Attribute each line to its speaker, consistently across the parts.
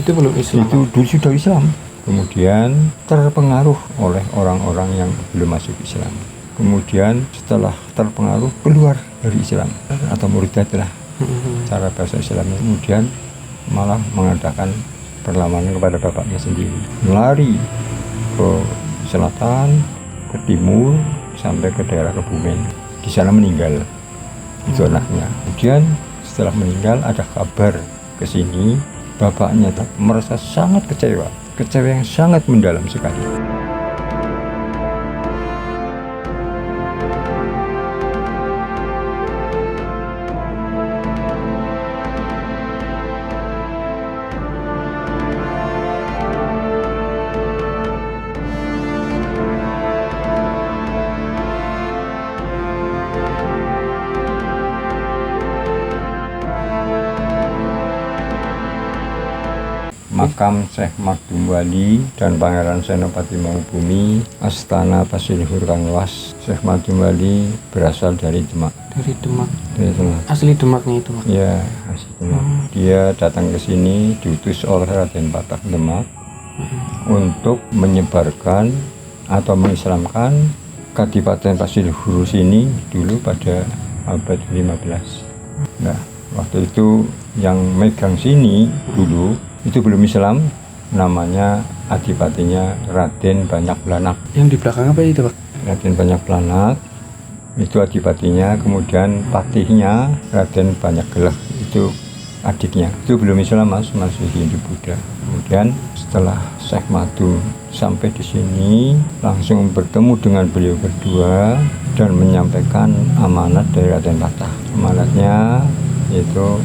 Speaker 1: Itu belum Islam.
Speaker 2: Itu dulu sudah Islam, kemudian terpengaruh oleh orang-orang yang belum masuk Islam. Kemudian setelah terpengaruh keluar dari Islam atau murtad lah cara bahasa Islamnya. Kemudian malah mengadakan perlawanan kepada bapaknya sendiri, lari ke selatan, ke timur, sampai ke daerah Kebumen. Di sana meninggal itu anaknya. Kemudian setelah meninggal ada kabar ke sini, bapaknya merasa sangat kecewa yang sangat mendalam sekali. Makam Syekh Makdum Wali dan Pangeran Senopati Mangubumi, Astana Pasiluhur kang luas. Syekh Makdum Wali berasal dari Demak.
Speaker 1: Dari Demak.
Speaker 2: Dari Demak.
Speaker 1: Asli Demaknya itu, Mas?
Speaker 2: Ya, asli Demak. Dia datang ke sini diutus oleh Raden Patah Demak untuk menyebarkan atau mengislamkan Kadipaten Pasiluhur sini dulu pada abad 15. Nah, waktu itu yang megang sini dulu itu belum Islam, namanya adipatinya Raden Banyak Blanak.
Speaker 1: Yang di belakang apa itu, Pak?
Speaker 2: Raden Banyak Blanak itu adipatinya, kemudian patihnya Raden Banyak Geleh itu adiknya. Itu belum Islam, Mas, masih Hindu Buddha. Kemudian setelah Syekh Madu sampai di sini, langsung bertemu dengan beliau berdua dan menyampaikan amanat dari Raden Patah. Amanatnya yaitu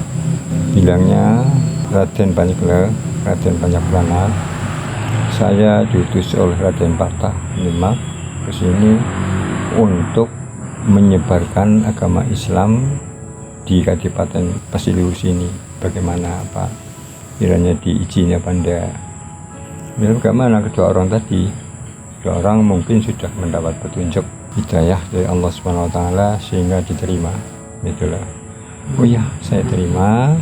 Speaker 2: bilangnya, Raden Banyak Geleh, Raden Banyak Blanak, saya diutus oleh Raden Patah Demak ke sini untuk menyebarkan agama Islam di Kadipaten Pasiluhur sini. Bagaimana, Pak? Kiranya diizini apa enggak? Ya, bagaimana kedua orang tadi? Kedua orang mungkin sudah mendapat petunjuk hidayah dari Allah Subhanahu Wa Taala sehingga diterima. Itulah. Oh ya, saya terima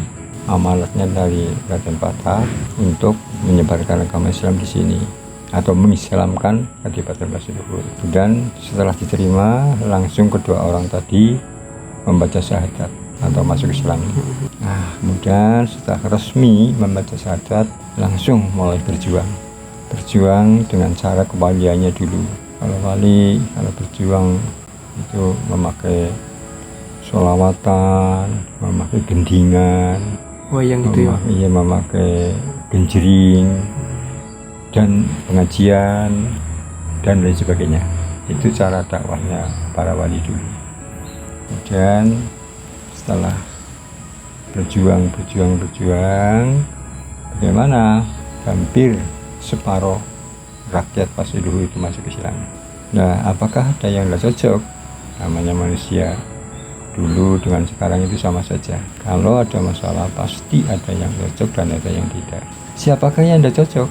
Speaker 2: amanatnya dari Raden Patah untuk menyebarkan agama Islam di sini atau mengislamkan Kadipaten Pasiluhur. Dan setelah diterima, langsung kedua orang tadi membaca syahadat atau masuk Islam. Nah, kemudian setelah resmi membaca syahadat, langsung mulai berjuang dengan cara kewaliannya dulu. Kalau wali, kalau berjuang itu memakai sholawatan, memakai gendingan,
Speaker 1: wayang gitu ya?
Speaker 2: Iya, memakai genjering dan pengajian dan lain sebagainya. Itu cara dakwahnya para wali dulu. Kemudian setelah berjuang, bagaimana hampir separuh rakyat Pasiluhur itu masuk Islam. Nah, apakah ada yang tidak cocok? Namanya manusia. Dulu dengan sekarang itu sama saja. Kalau ada masalah pasti ada yang cocok dan ada yang tidak. Siapakah yang tidak cocok?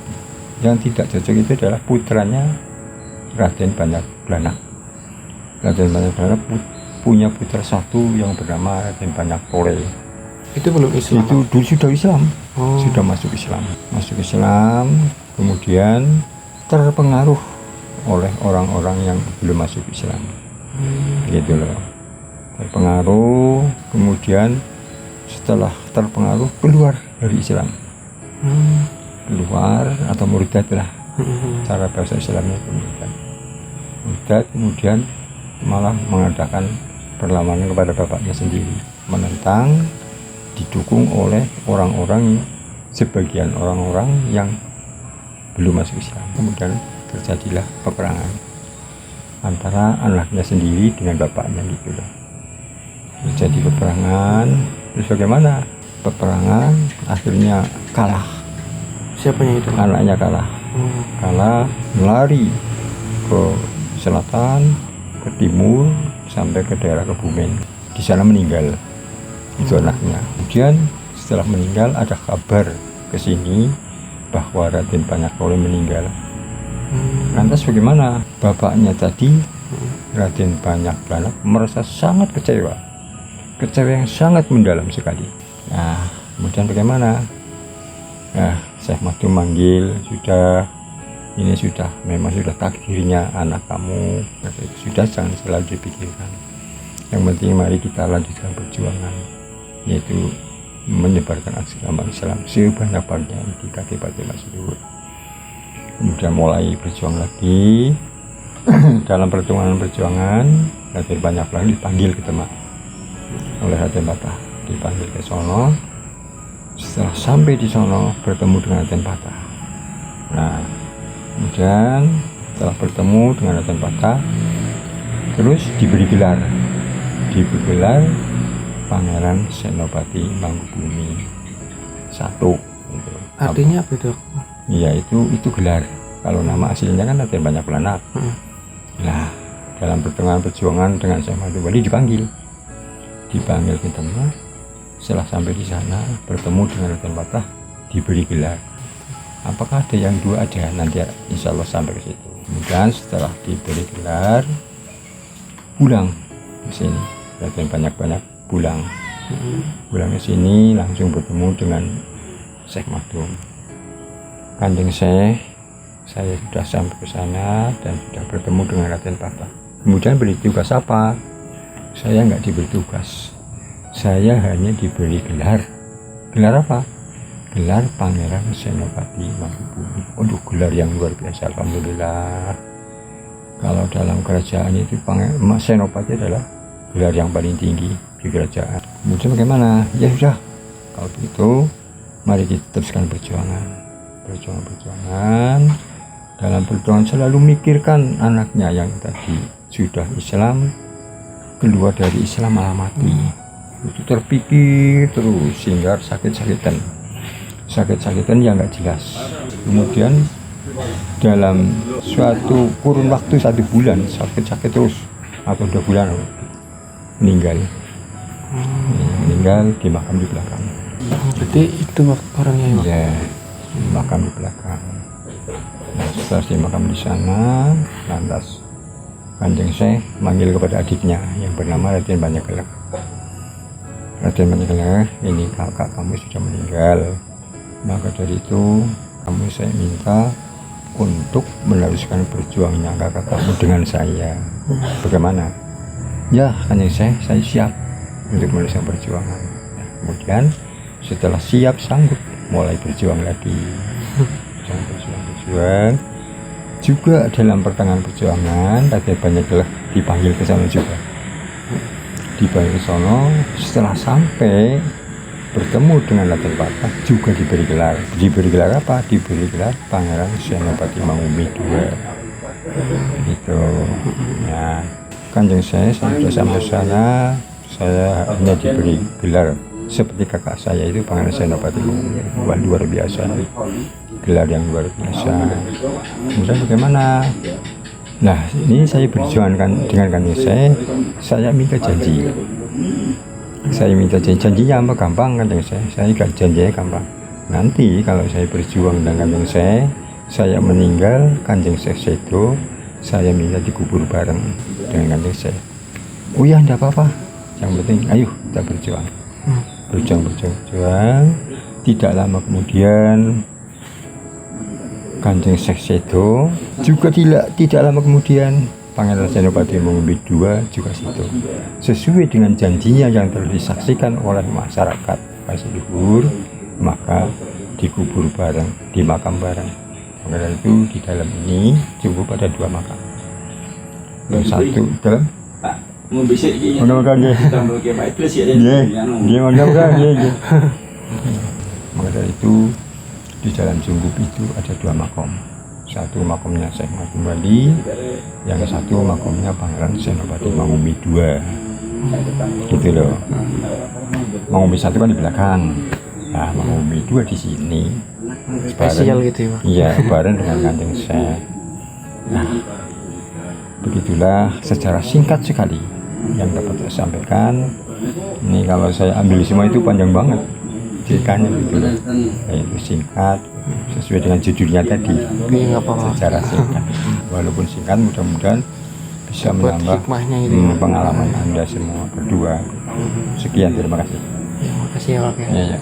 Speaker 2: Yang tidak cocok itu adalah putranya Raden Banyak Blanak. Raden Banyak Blanak punya putra satu yang bernama Raden Banyak Pole.
Speaker 1: Itu belum Islam.
Speaker 2: Itu dulu sudah Islam. Sudah masuk Islam. Kemudian terpengaruh oleh orang-orang yang belum masuk Islam. Gitu loh. Terpengaruh, kemudian setelah terpengaruh keluar dari Islam. Keluar atau murtad lah cara bahasa Islamnya, murtad. Kemudian malah mengadakan perlawanan kepada bapaknya sendiri, menentang, didukung oleh sebagian orang-orang yang belum masuk Islam. Kemudian terjadilah peperangan antara anaknya sendiri dengan bapaknya gitu loh. Terjadi peperangan, terus bagaimana? Peperangan akhirnya kalah.
Speaker 1: Siapanya itu?
Speaker 2: Anaknya kalah. Kalah, lari ke selatan, ke timur, sampai ke daerah Kebumen. Di sana meninggal itu anaknya. Kemudian setelah meninggal ada kabar ke sini bahwa Raden Banyak Pole meninggal. Lantas bagaimana? Bapaknya tadi, Raden Banyak Blanak, merasa sangat kecewa yang sangat mendalam sekali. Nah, kemudian bagaimana? Nah, Syekh Madum manggil, sudah, ini sudah memang sudah takdirnya anak kamu, sudah, jangan selalu dipikirkan. Yang penting mari kita lanjutkan perjuangan, yaitu menyebarkan agama Islam sebanyak-banyaknya di Kadipaten Mas Luhur. Kemudian mulai berjuang lagi. Dalam perjuangan Raden Banyak Belang dipanggil ke Demak oleh Raden Patah, dipanggil ke sono. Setelah sampai di sono bertemu dengan Raden Patah. Nah, kemudian setelah bertemu dengan Raden Patah, terus diberi gelar Pangeran Senopati Mangkubumi I. Gitu.
Speaker 1: Artinya apa itu?
Speaker 2: Iya, itu gelar. Kalau nama aslinya kan Raden Banyak Belang. Nah, dalam perjuangan dengan Syekh Madum Wali dipanggil ke Demak. Setelah sampai di sana bertemu dengan Raden Patah, diberi gelar. Apakah ada yang dua? Ada, nanti insya Allah sampai ke situ. Kemudian setelah diberi gelar, pulang ke sini. Raden Banyak pulang ke sini, langsung bertemu dengan Syekh Madum. Kanjeng Syekh, saya sudah sampai ke sana dan sudah bertemu dengan Raden Patah. Kemudian beri tugas apa? Saya nggak diberi tugas. Saya hanya diberi gelar. Gelar apa? Gelar Pangeran Senopati Mangkubumi. Untuk gelar yang luar biasa, alhamdulillah. Kalau dalam kerajaan itu Senopati adalah gelar yang paling tinggi di kerajaan. Kemudian bagaimana? Ya sudah, kalau begitu mari kita teruskan perjuangan. Dalam perjuangan selalu mikirkan anaknya yang tadi sudah Islam, keluar dari Islam malah mati. Itu terpikir terus sehingga sakit-sakitan yang nggak jelas. Kemudian dalam suatu kurun waktu 1 bulan sakit terus, atau 2 bulan meninggal di makam di belakang.
Speaker 1: Jadi itu orangnya ya?
Speaker 2: Iya, makam di belakang. Nah, setelah di makam di sana, lantas Kanjeng Syekh manggil kepada adiknya yang bernama Raden Banyak Belang. Raden Banyak Belang, ini kakak kamu sudah meninggal, maka dari itu kamu saya minta untuk meneruskan perjuangannya kakak kamu dengan saya. Bagaimana? Ya, Kanjeng Syekh, saya siap untuk meneruskan perjuangan. Nah, kemudian setelah siap sanggup mulai berjuang lagi. Berjuang juga. Dalam pertengahan perjuangan Raden Banyak Belang dipanggil ke sana juga. Dipanggil ke sana, setelah sampai bertemu dengan Raden Patah juga diberi gelar. Diberi gelar apa? Diberi gelar Pangeran Senopati Mangkubumi II. Itu. Nah, Kanjeng saya sudah sampai sana, saya hanya diberi gelar seperti kakak saya itu Pangeran Senopati Mangkubumi. Wah, luar biasa, gelar yang luar biasa. Kemudian bagaimana? Nah, ini saya berjuang dengan Kanjeng saya minta janji. Janjinya apa? Gampang, Kanjeng saya janjinya gampang. Nanti kalau saya berjuang dengan Kanjeng saya meninggal, Kanjeng Sedo, saya minta dikubur bareng dengan Kanjeng Oh ya, enggak apa-apa. Yang penting ayo kita berjuang. Berjuang. Tidak lama kemudian Kanjeng Sedo juga tidak lama kemudian Pangeran Senopati Mangkubumi II juga situ. Sesuai dengan janjinya yang telah disaksikan oleh masyarakat Mas Luhur, maka dikubur bareng, di makam bareng. Maka itu di dalam ini cukup ada 2 makam. Yang satu dalam mudah-mudahan maka dari itu di dalam Jungkup itu ada 2 makam. Satu makamnya Syekh Madum Wali, yang satu makamnya Pangeran Senopati Mangkubumi II. Gitu loh. Mangkubumi I kan di belakang. Nah, Mangkubumi II di sini.
Speaker 1: Spesial gitu ya, Pak?
Speaker 2: Iya, bareng dengan Kanjeng Syekh. Nah, begitulah secara singkat sekali yang dapat saya sampaikan. Ini kalau saya ambil semua itu panjang banget ceritanya gitu loh. Itu singkat sesuai dengan judulnya tadi. Secara singkat, walaupun singkat, mudah-mudahan bisa menambah pengalaman Anda semua berdua. Sekian, terima kasih.
Speaker 1: Terima kasih ya, Pak.
Speaker 2: Ya.